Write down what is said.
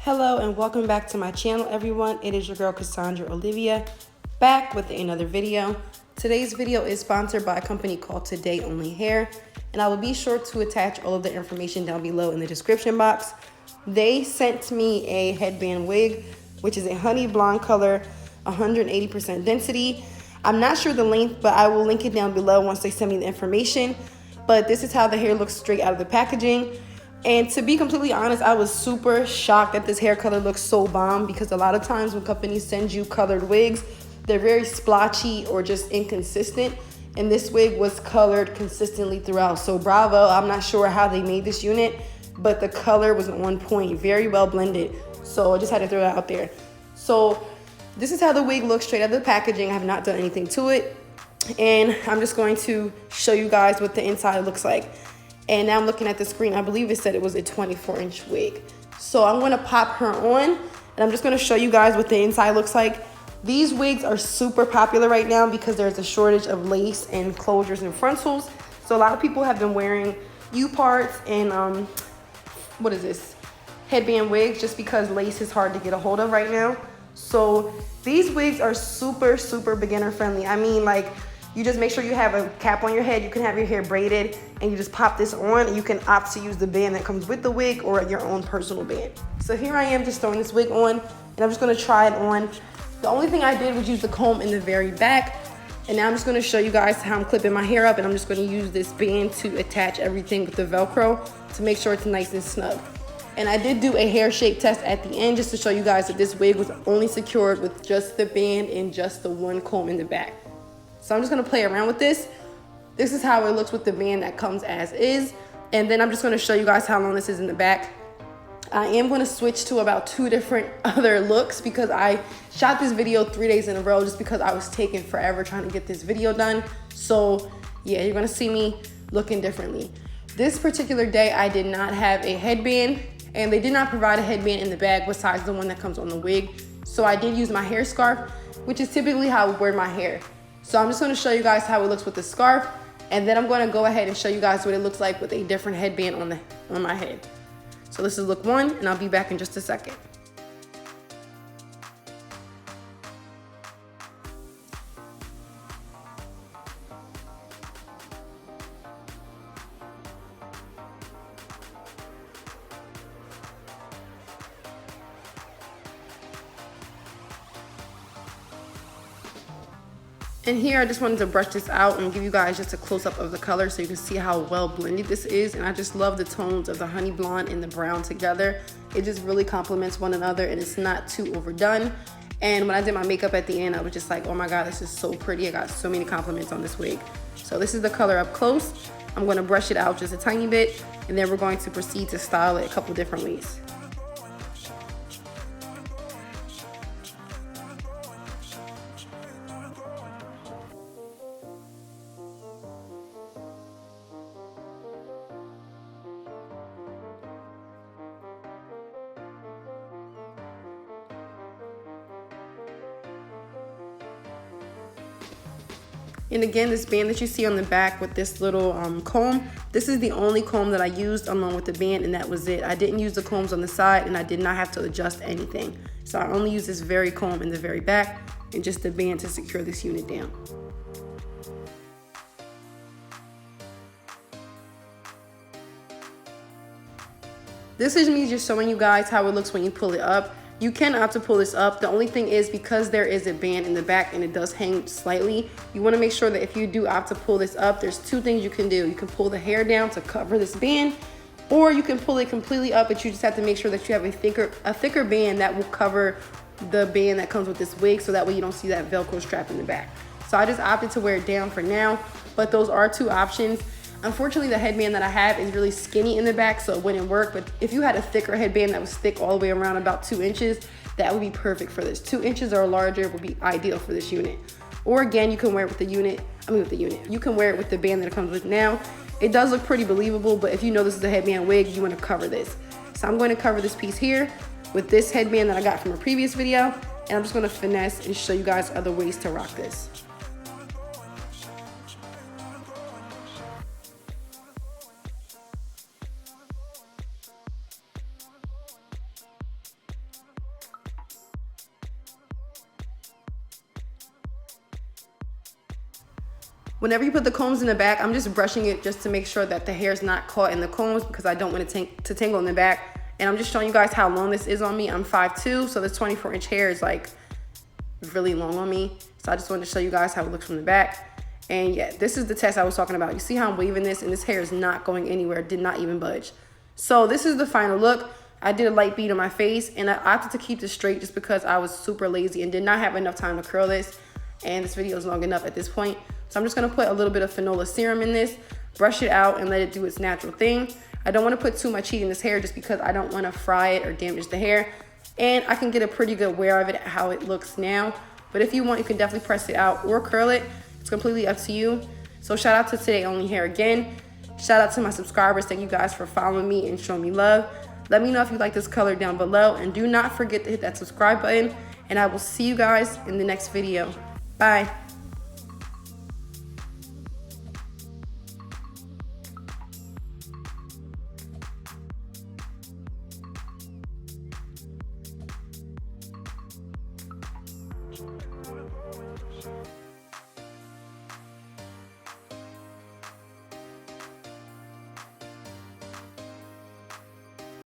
Hello and welcome back to my channel, everyone. It is your girl Cassandra back with another video. Today's video is sponsored by a company called Todayonlyhair, and I will be sure to attach all of the information down below in the description box. They sent me a headband wig, which is a honey blonde color, 180% density. I'm not sure the length, but I will link it down below once they send me the information. But this is how the hair looks straight out of the packaging. And to be completely honest, I was super shocked that this hair color looks so bomb, because a lot of times when companies send you colored wigs, they're very splotchy or just inconsistent. And this wig was colored consistently throughout. So bravo, I'm not sure how they made this unit, but the color was on point, very well blended. So I just had to throw that out there. So this is how the wig looks straight out of the packaging. I have not done anything to it. And I'm just going to show you guys what the inside looks like. And now I'm looking at the screen. I believe it said it was a 24-inch wig. So I'm gonna pop her on, and I'm just gonna show you guys what the inside looks like. These wigs are super popular right now because there's a shortage of lace and closures and frontals. So a lot of people have been wearing U-parts and what is this? Headband wigs, just because lace is hard to get a hold of right now. So these wigs are super, super beginner friendly. I mean, like, you just make sure you have a cap on your head. You can have your hair braided and you just pop this on, and you can opt to use the band that comes with the wig or your own personal band. So here I am just throwing this wig on, and I'm just gonna try it on. The only thing I did was use the comb in the very back, and now I'm just gonna show you guys how I'm clipping my hair up, and I'm just gonna use this band to attach everything with the Velcro to make sure it's nice and snug. And I did do a hair shape test at the end just to show you guys that this wig was only secured with just the band and just the one comb in the back. So I'm just gonna play around with this. This is how it looks with the band that comes as is. And then I'm just gonna show you guys how long this is in the back. I am gonna switch to about 2 different other looks because I shot this video 3 days in a row just because I was taking forever trying to get this video done. So yeah, you're gonna see me looking differently. This particular day, I did not have a headband, and they did not provide a headband in the bag besides the one that comes on the wig. So I did use my hair scarf, which is typically how I would wear my hair. So I'm just gonna show you guys how it looks with the scarf, and then I'm gonna go ahead and show you guys what it looks like with a different headband on my head. So this is look 1, and I'll be back in just a second. And here I just wanted to brush this out and give you guys just a close-up of the color so you can see how well blended this is. And I just love the tones of the honey blonde and the brown together. It just really complements one another, and it's not too overdone. And when I did my makeup at the end, I was just like, oh my God, this is so pretty. I got so many compliments on this wig. So this is the color up close. I'm gonna brush it out just a tiny bit, and then we're going to proceed to style it a couple different ways. And again, this band that you see on the back with this little comb, this is the only comb that I used along with the band, and that was it. I didn't use the combs on the side, and I did not have to adjust anything. So I only used this very comb in the very back and just the band to secure this unit down. This is me just showing you guys how it looks when you pull it up. You can opt to pull this up. The only thing is, because there is a band in the back and it does hang slightly, you want to make sure that if you do opt to pull this up, there's 2 things you can do. You can pull the hair down to cover this band, or you can pull it completely up, but you just have to make sure that you have a thicker band that will cover the band that comes with this wig, so that way you don't see that Velcro strap in the back. So I just opted to wear it down for now, but those are 2 options. Unfortunately, the headband that I have is really skinny in the back, so it wouldn't work. But if you had a thicker headband that was thick all the way around about 2 inches, that would be perfect for this. 2 inches or larger would be ideal for this unit. Or again, you can wear it with you can wear it with the band that it comes with now. It does look pretty believable, but if you know this is a headband wig, you want to cover this. So I'm going to cover this piece here with this headband that I got from a previous video, and I'm just going to finesse and show you guys other ways to rock this. Whenever you put the combs in the back, I'm just brushing it just to make sure that the hair is not caught in the combs, because I don't want it to tangle in the back. And I'm just showing you guys how long this is on me. I'm 5'2", so this 24-inch hair is like really long on me. So I just wanted to show you guys how it looks from the back. And yeah, this is the test I was talking about. You see how I'm waving this, and this hair is not going anywhere, did not even budge. So this is the final look. I did a light bead on my face, and I opted to keep this straight just because I was super lazy and did not have enough time to curl this. And this video is long enough at this point. So I'm just gonna put a little bit of Fanola serum in this, brush it out, and let it do its natural thing. I don't want to put too much heat in this hair just because I don't want to fry it or damage the hair. And I can get a pretty good wear of it, how it looks now. But if you want, you can definitely press it out or curl it. It's completely up to you. So shout out to Today Only Hair again. Shout out to my subscribers. Thank you guys for following me and showing me love. Let me know if you like this color down below. And do not forget to hit that subscribe button. And I will see you guys in the next video. Bye.